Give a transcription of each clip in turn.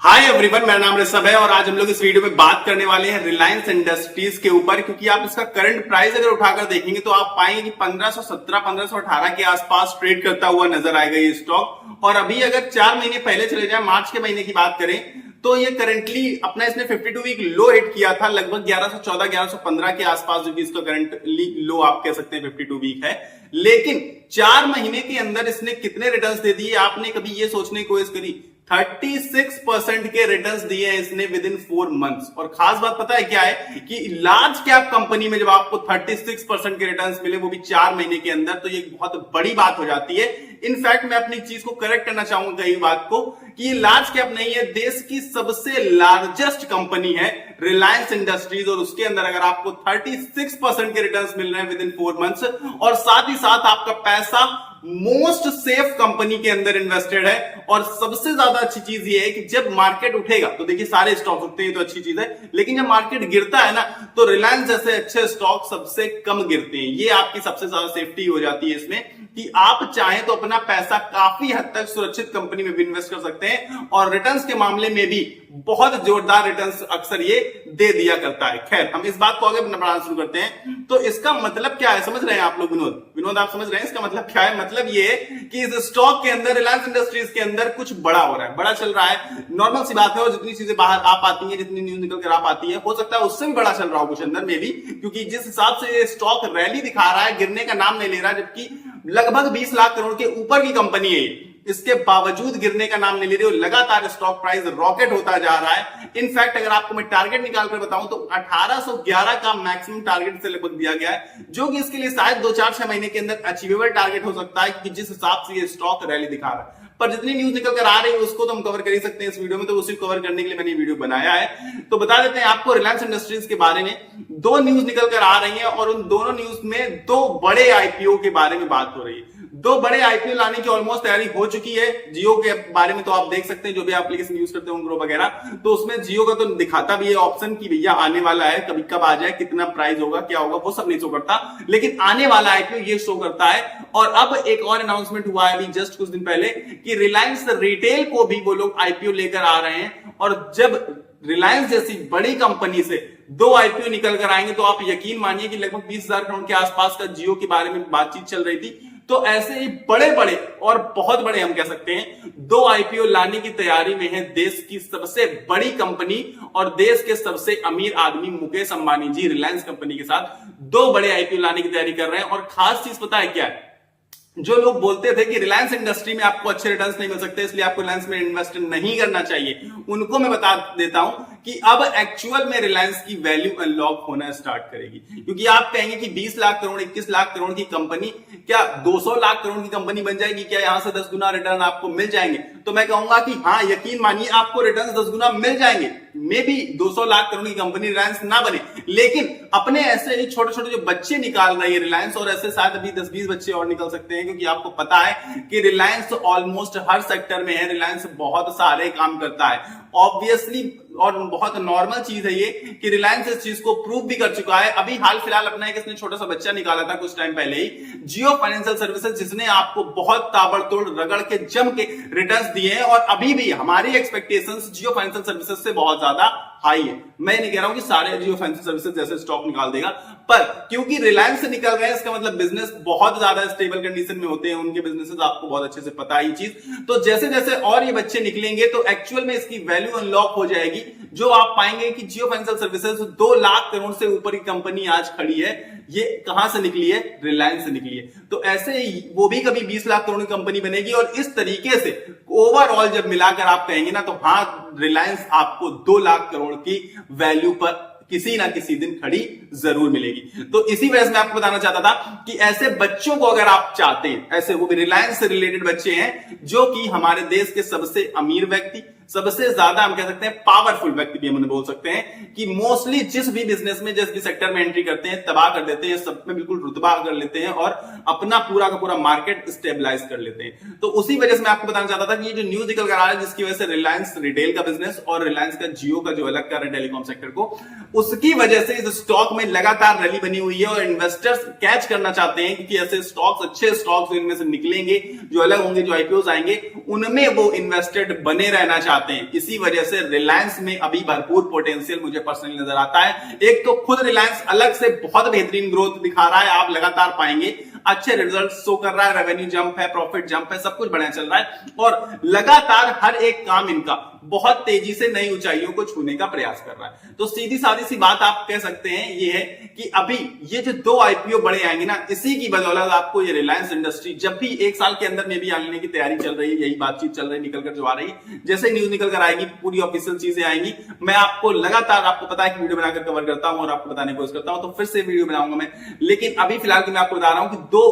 Hi everyone, मेरा नाम ऋषभ है और आज हम लोग इस वीडियो में बात करने वाले हैं रिलायंस इंडस्ट्रीज के ऊपर। क्योंकि आप इसका करंट प्राइस अगर उठाकर देखेंगे तो आप पाएंगे कि 1517 1518 के आसपास ट्रेड करता हुआ नजर आएगा ये स्टॉक। और अभी अगर 4 महीने पहले चले जाए, मार्च के महीने की बात करें, तो ये करंटली अपना इसने 52 वीक लो हिट किया था लगभग 1114 1115 के आसपास, जो कि इसका करंटली लो आप कह सकते हैं 52 वीक है। लेकिन 4 महीने के अंदर इसने कितने रिटर्न्स दे दिए, आपने कभी ये सोचने की कोशिश करी? 36% के रिटर्न्स दिए हैं इसने विद इन 4 मंथ्स। और खास बात पता है क्या है कि लार्ज कैप कंपनी में जब आपको 36% के रिटर्न्स मिले, वो भी 4 महीने के अंदर, तो ये बहुत बड़ी बात हो जाती है। इनफैक्ट मैं अपनी चीज को करेक्ट करना चाहूंगा कई बात को कि ये लार्ज कैप नहीं है, देश की सबसे लार्जेस्ट कंपनी है रिलायंस इंडस्ट्रीज। और उसके अंदर अगर आपको 36% के रिटर्न्स मिल रहे हैं विद इन 4 मंथ्स, और साथ ही साथ आपका पैसा मोस्ट सेफ कंपनी के अंदर इन्वेस्टेड है। और सबसे ज्यादा अच्छी चीज ये है कि जब मार्केट उठेगा तो देखिए सारे स्टॉक उठते हैं तो अच्छी चीज है, लेकिन जब मार्केट गिरता है ना, तो रिलायंस जैसे अच्छे स्टॉक सबसे कम गिरते हैं। ये आपकी सबसे ज्यादा सेफ्टी हो जाती है इसमें कि आप चाहें तो अपना पैसा काफी हद तक सुरक्षित कंपनी में भी इन्वेस्ट कर सकते हैं, और रिटर्न्स के मामले में भी बहुत जोरदार रिटर्न्स अक्सर ये दे दिया करता है। खैर, हम इस बात को आगे बढ़ाना शुरू करते हैं। तो इसका मतलब क्या है, समझ रहे हैं आप लोग? विनोद आप समझ रहे हैं इसका मतलब क्या है? मतलब ये कि इस स्टॉक के अंदर, रिलायंस इंडस्ट्रीज के अंदर कुछ बड़ा हो रहा है, बड़ा चल रहा है। नॉर्मल सी बात है, और जितनी चीजें बाहर आ पाती है, जितनी न्यूज निकल कर आ पाती है, हो सकता है उससे भी बड़ा चल रहा हो कुछ अंदर में भी। क्योंकि जिस हिसाब से ये स्टॉक रैली दिखा रहा है, गिरने का नाम नहीं ले रहा, जबकि लगभग 20 लाख करोड़ के ऊपर की कंपनी है, इसके बावजूद गिरने का नाम नहीं ले रही, लगातार स्टॉक प्राइस रॉकेट होता जा रहा है। इनफैक्ट अगर आपको मैं टारगेट निकाल कर बताऊं तो 1811 का मैक्सिमम टारगेट से लगभग दिया गया है, जो कि इसके लिए शायद 2-4-6 महीने के अंदर अचीवेबल टारगेट हो सकता है, कि जिस हिसाब से ये स्टॉक रैली दिखा रहा है। पर जितनी न्यूज निकल कर आ रही है उसको तो हम कवर कर ही सकते हैं इस वीडियो में, तो उसी कवर करने के लिए मैंने वीडियो बनाया है। तो बता देते हैं आपको रिलायंस इंडस्ट्रीज के बारे में। 2 न्यूज निकल कर आ रही है, और उन दोनों न्यूज में 2 बड़े आईपीओ के बारे में बात हो रही है। 2 बड़े आईपीओ लाने की ऑलमोस्ट तैयारी हो चुकी है। जियो के बारे में तो आप देख सकते हैं, जो भी एप्लीकेशन यूज करते हैं ग्रो वगैरह, तो उसमें जियो का तो दिखाता भी है ऑप्शन की भैया आने वाला है, कभी कब आ जाए, कितना प्राइस होगा, क्या होगा, वो सब नहीं शो करता, लेकिन आने वाला आईपीओ ये शो करता है। और अब एक और अनाउंसमेंट हुआ है अभी जस्ट कुछ दिन पहले कि रिलायंस रिटेल को भी वो लोग आईपीओ लेकर आ रहे हैं। और जब रिलायंस जैसी बड़ी कंपनी से 2 आईपीओ निकल कर आएंगे, तो आप यकीन मानिए कि लगभग 20,000 करोड़ के आसपास का जियो के बारे में बातचीत चल रही थी। तो ऐसे ही बड़े बड़े और बहुत बड़े, हम कह सकते हैं, 2 आईपीओ लाने की तैयारी में है देश की सबसे बड़ी कंपनी और देश के सबसे अमीर आदमी मुकेश अंबानी जी रिलायंस कंपनी के साथ 2 बड़े आईपीओ लाने की तैयारी कर रहे हैं। और खास चीज पता है क्या है? जो लोग बोलते थे कि रिलायंस इंडस्ट्री में आपको अच्छे रिटर्न्स नहीं मिल सकते, इसलिए आपको रिलायंस में इन्वेस्ट नहीं करना चाहिए, उनको मैं बता देता हूं कि अब एक्चुअल में रिलायंस की वैल्यू अनलॉक होना स्टार्ट करेगी। क्योंकि आप कहेंगे कि 20 लाख करोड़ 21 लाख करोड़ की कंपनी क्या 200 लाख करोड़ की कंपनी बन जाएगी? क्या यहां से 10 गुना रिटर्न आपको मिल जाएंगे? तो मैं कहूंगा कि हाँ, यकीन मानिए आपको रिटर्न 10 गुना मिल जाएंगे। मे बी 200 लाख करोड़ की कंपनी रिलायंस ना बने, लेकिन अपने ऐसे ही छोटे छोटे जो बच्चे निकाल रही है रिलायंस, और ऐसे शायद अभी 10-20 बच्चे और निकल सकते हैं। क्योंकि आपको पता है कि रिलायंस ऑलमोस्ट हर सेक्टर में है, रिलायंस बहुत सारे काम करता है ऑब्वियसली, और बहुत नॉर्मल चीज है ये कि रिलायंस इस चीज को प्रूव भी कर चुका है। अभी हाल फिलहाल अपना एक इसने छोटा सा बच्चा निकाला था कुछ टाइम पहले ही, जियो फाइनेंशियल सर्विसेज, जिसने आपको बहुत ताबड़तोड़ रगड़ के जम के रिटर्न्स दिए हैं। और अभी भी हमारी एक्सपेक्टेशंस जियो फाइनेंशियल सर्विसेज से बहुत ज्यादा हाई है। मैं नहीं कह रहा हूं कि सारे जियो फाइनेंशियल सर्विसेज जैसे स्टॉक निकाल देगा, पर क्योंकि रिलायंस से निकल रहे हैं, इसका मतलब बिजनेस बहुत ज्यादा स्टेबल कंडीशन में होते हैं उनके बिजनेसेस, आपको बहुत अच्छे से पता है ये चीज। तो जैसे जैसे और ये बच्चे निकलेंगे, तो एक्चुअल में इसकी वैल्यू अनलॉक हो जाएगी, जो आप पाएंगे कि जियो फाइनेंशियल सर्विसेज 2 लाख करोड़ से ऊपर की कंपनी आज खड़ी है। ये कहां से निकली है? रिलायंस से निकली है। तो ऐसे ही वो भी कभी 20 लाख करोड़ की कंपनी बनेगी। और इस तरीके से ओवरऑल जब मिलाकर आप कहेंगे ना, तो हाँ, रिलायंस आपको 2 लाख करोड़ की वैल्यू पर किसी ना किसी दिन खड़ी जरूर मिलेगी। तो इसी वजह से मैं आपको बताना चाहता था कि ऐसे बच्चों को अगर आप चाहते हैं, ऐसे वो भी रिलायंस से रिलेटेड बच्चे हैं, जो कि हमारे देश के सबसे अमीर व्यक्ति, सबसे ज्यादा हम कह सकते हैं पावरफुल व्यक्ति भी हम बोल सकते हैं, कि मोस्टली जिस भी बिजनेस में, जिस भी सेक्टर में एंट्री करते हैं, तबाह कर देते हैं, सब में बिल्कुल रुतबा कर लेते हैं और अपना पूरा का पूरा मार्केट स्टेबलाइज कर लेते हैं। तो उसी वजह से मैं आपको बताना चाहता था कि ये जो न्यूज निकल कर आ रहा है, जिसकी वजह से रिलायंस रिटेल का बिजनेस और रिलायंस का जियो का जो अलग कर रहे हैं टेलीकॉम सेक्टर को, उसकी वजह से इस स्टॉक में लगातार रैली बनी हुई है। और इन्वेस्टर्स कैच करना चाहते हैं, क्योंकि ऐसे स्टॉक्स, अच्छे स्टॉक्स इनमें से निकलेंगे, जो अलग होंगे, जो आईपीओ आएंगे, उनमें वो इन्वेस्टेड बने रहना चाहते चाहते हैं। इसी वजह से रिलायंस में अभी भरपूर पोटेंशियल मुझे पर्सनली नजर आता है। एक तो खुद रिलायंस अलग से बहुत बेहतरीन ग्रोथ दिखा रहा है, आप लगातार पाएंगे अच्छे रिजल्ट शो कर रहा है, रेवेन्यू जंप है, प्रॉफिट जंप है, सब कुछ बढ़िया चल रहा है और लगातार हर एक काम इनका बहुत तेजी से नई ऊंचाइयों को छूने का प्रयास कर रहा है। तो सीधी सादी सी बात आप कह सकते हैं ये है कि अभी ये जो 2 आईपीओ बड़े आएंगे ना, इसी की बदौलत आपको ये रिलायंस इंडस्ट्री जब भी 1 साल के अंदर में भी आने की तैयारी चल रही है, यही बातचीत चल रही निकल कर जो आ रही है, जैसे न्यूज निकल कर आएगी, पूरी ऑफिशियल चीजें आएंगी, मैं आपको लगातार, आपको पता है कि वीडियो बनाकर कवर करता हूं और आपको बताने की कोशिश करता हूं, तो फिर से वीडियो बनाऊंगा मैं। लेकिन अभी फिलहाल मैं आपको बता रहा हूं कि 2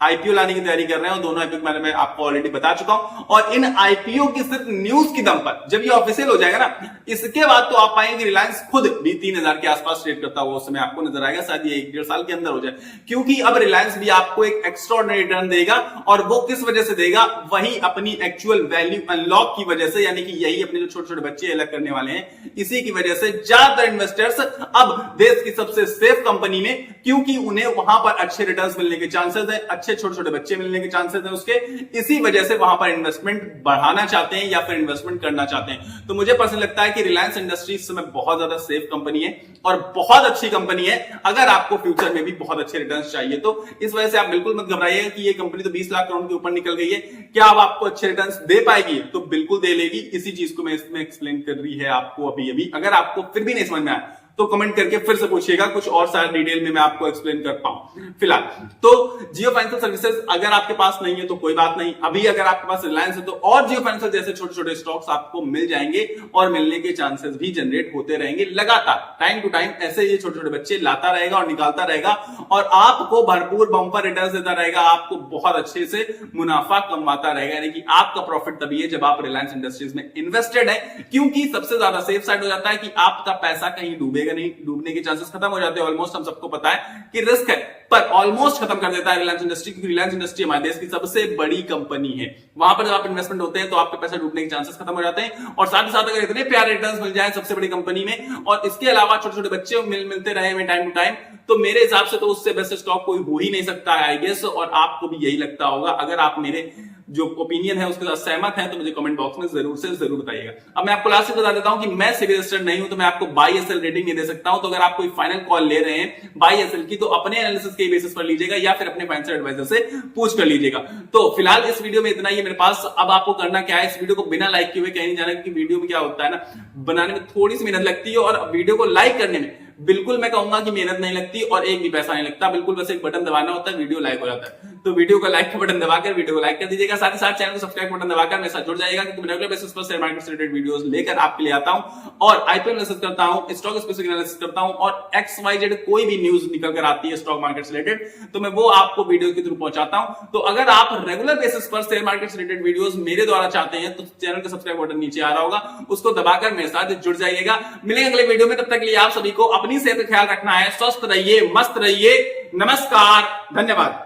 आईपीओ लाने की तैयारी कर रहे हैं और दोनों आईपीओ के बारे में आपको ऑलरेडी बता चुका हूं। और इन आईपीओ की सिर्फ न्यूज की दम पर जब ये ऑफिशियल हो जाएगा ना, इसके बाद तो आप पाएंगे रिलायंस खुद भी 3000 के आसपास ट्रेड करता हुआ उस समय आपको नजर आएगा, शायद ये 1-1.5 साल के अंदर हो जाए। क्योंकि अब रिलायंस भी आपको एक एक्स्ट्राऑर्डिनरी रिटर्न देगा और वो किस वजह से देगा, वही अपनी एक्चुअल वैल्यू अनलॉक की वजह से, यानी कि यही अपने जो छोटे छोटे बच्चे अलग करने वाले हैं, इसी की वजह से ज्यादातर इन्वेस्टर्स अब देश की सबसे सेफ कंपनी में, क्योंकि उन्हें वहां पर अच्छे रिटर्न्स मिलने के चांसेस है, अच्छे छोटे छोटे बच्चे मिलने के चांसेस है उसके, इसी वजह से वहां पर इन्वेस्टमेंट बढ़ाना चाहते हैं या फिर इन्वेस्टमेंट करना चाहते हैं। तो मुझे पर्सनली लगता है कि रिलायंस इंडस्ट्री इस समय बहुत ज्यादा सेफ कंपनी है और बहुत अच्छी कंपनी है। अगर आपको फ्यूचर में भी बहुत अच्छे रिटर्न्स चाहिए तो इस वजह से आप बिल्कुल मत घबराइएगा कि ये कंपनी तो 20 लाख करोड़ के ऊपर निकल गई है, क्या अब आपको अच्छे रिटर्न्स दे पाएगी? तो बिल्कुल दे लेगी। इसी चीज को मैं इसमें एक्सप्लेन कर रही है आपको अभी। अगर आपको फिर भी नहीं समझ में आया तो कमेंट करके फिर से पूछिएगा, कुछ और सारा डिटेल में मैं आपको एक्सप्लेन कर पाऊं। फिलहाल तो जियो फाइनेंशियल सर्विसेज अगर आपके पास नहीं है तो कोई बात नहीं, अभी अगर आपके पास रिलायंस है तो और जियो फाइनेंशियल जैसे छोटे छोटे स्टॉक्स आपको मिल जाएंगे और मिलने के चांसेस भी जनरेट होते रहेंगे लगातार, टाइम टू टाइम। ऐसे ये छोटे छोटे बच्चे लाता रहेगा और निकालता रहेगा और आपको भरपूर बम्पर रिटर्न देता रहेगा, आपको बहुत अच्छे से मुनाफा कमाता रहेगा। यानी कि आपका प्रॉफिट तभी है जब आप रिलायंस इंडस्ट्रीज में इन्वेस्टेड है, क्योंकि सबसे ज्यादा सेफ साइड हो जाता है कि आपका पैसा कहीं डूबेगा नहीं, डूबने के चांसेस खत्म हो जाते हैं। ऑलमोस्ट हम सबको पता है कि रिस्क है, पर ऑलमोस्ट खत्म कर देता है रिलायंस इंडस्ट्री, क्योंकि रिलायंस इंडस्ट्री हमारे देश की सबसे बड़ी कंपनी है। वहां पर जब आप इन्वेस्टमेंट होते हैं तो आपके पैसा डूबने के चांसेस खत्म हो जाते हैं और साथ ही साथ अगर इतने प्यारे रिटर्न्स मिल जाए सबसे बड़ी कंपनी में और इसके अलावा छोटे छोटे बच्चे मिलते रहे हमें टाइम टू टाइम, तो मेरे हिसाब से तो उससे बेस्ट स्टॉक कोई हो ही नहीं सकता है आई गेस। और आपको भी यही लगता होगा। अगर आप मेरे जो ओपिनियन है उसके साथ सहमत है तो मुझे कमेंट बॉक्स में जरूर से जरूर बताइएगा। अब मैं आपको लास्ट में बता देता हूं कि मैं सेबी रजिस्टर्ड नहीं हूं तो मैं आपको बाय एसएल रेटिंग नहीं दे सकता हूं। तो अगर आप कोई फाइनल कॉल ले रहे हैं बाय एसएल की तो अपने एनालिसिस के बेसिस पर लीजिएगा या फिर अपने फाइनेंशियल एडवाइजर से पूछ कर लीजिएगा। तो फिलहाल इस वीडियो में इतना ही है मेरे पास। अब आपको करना क्या है, इस वीडियो को बिना लाइक किए हुए कहीं नहीं जाना, क्योंकि वीडियो में क्या होता है ना, बनाने में थोड़ी सी मेहनत लगती है और वीडियो को लाइक करने में बिल्कुल मैं कहूंगा कि मेहनत नहीं लगती और एक भी पैसा नहीं लगता। बिल्कुल बस एक बटन दबाना होता है, वीडियो लाइक हो जाता है। तो वीडियो को लाइक का बटन दबाकर वीडियो को लाइक कर दीजिएगा, साथ ही साथ चैनल को सब्सक्राइब बटन दबाकर मेरे साथ जुड़ जाएगा, क्योंकि रेगुलर बेसिस पर शेयर मार्केट से रिलेटेड वीडियोस लेकर आपके लिए आता हूं और आईपीओ एनालिसिस करता हूं, स्टॉक स्पेसिफिक एनालिसिस करता हूं और XYZ कोई भी न्यूज निकल कर आती है स्टॉक मार्केट से रिलेटेड तो मैं वो आपको वीडियो के थ्रू पहुंचाता हूं। तो अगर आप रेगुलर बेसिस पर शेयर मार्केट से रिलेटेड वीडियोस मेरे द्वारा चाहते हैं तो चैनल का सब्सक्राइब बटन नीचे आ रहा होगा, उसको दबाकर मेरे साथ जुड़ जाइएगा। मिलेंगे अगले वीडियो में, तब तक के लिए आप सभी को अपनी सेहत का ख्याल रखना है, स्वस्थ रहिए, मस्त रहिए। नमस्कार, धन्यवाद।